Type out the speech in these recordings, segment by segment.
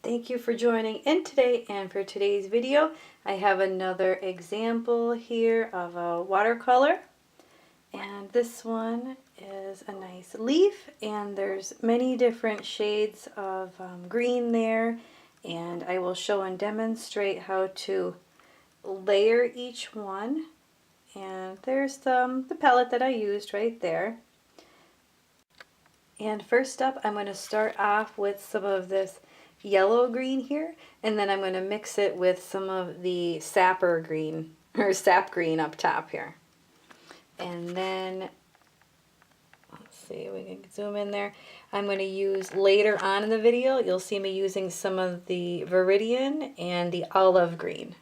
Thank you for joining in today, and for today's video I have another example here of a watercolor, and this one is a nice leaf and there's many different shades of green there, and I will show and demonstrate how to layer each one. And there's the palette that I used right there. And first up, I'm going to start off with some of this yellow green here, and then I'm going to mix it with some of the sapper green, or sap green up top here. And then, let's see, we can zoom in there. I'm going to use, later on in the video, you'll see me using some of the Viridian and the olive green.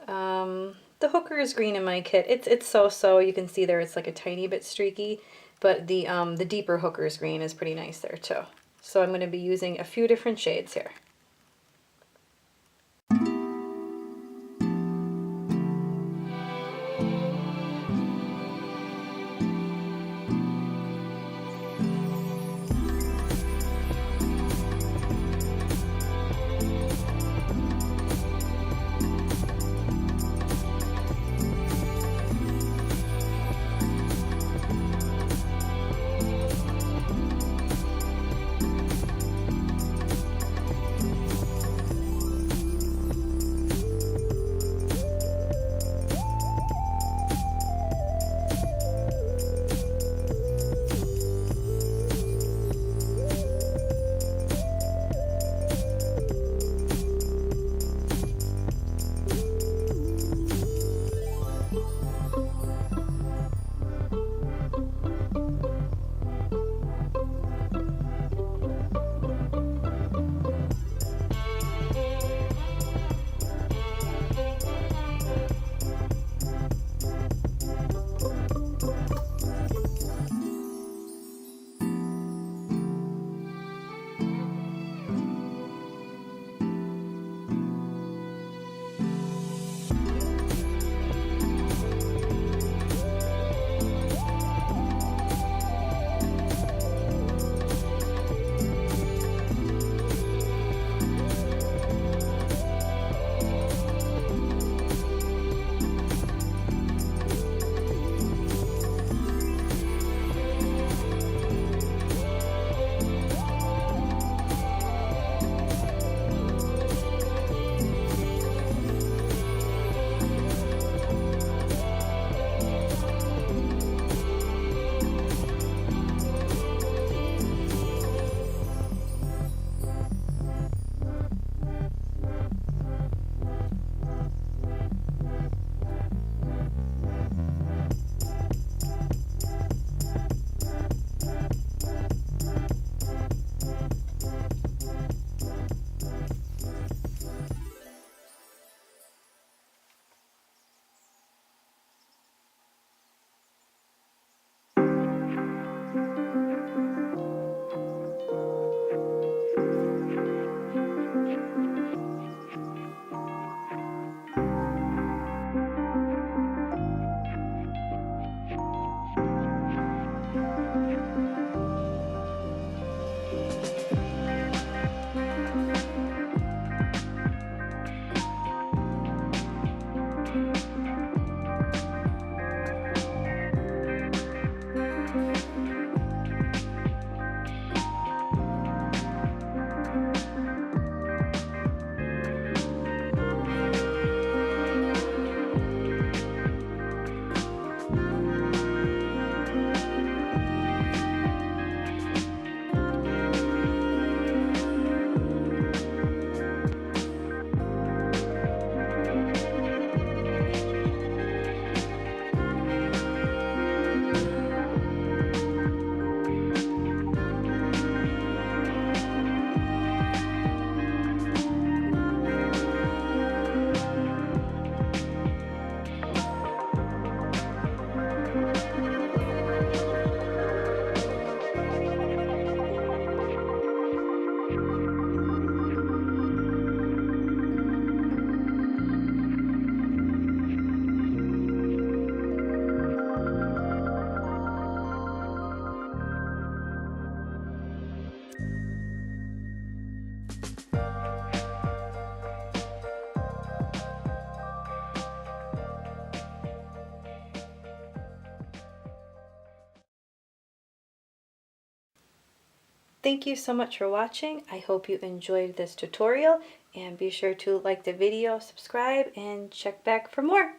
The Hooker's green in my kit, it's so-so. You can see there it's like a tiny bit streaky, but the deeper Hooker's green is pretty nice there too. So I'm going to be using a few different shades here. thank you so much for watching. I hope you enjoyed this tutorial, and be sure to like the video, subscribe, and check back for more.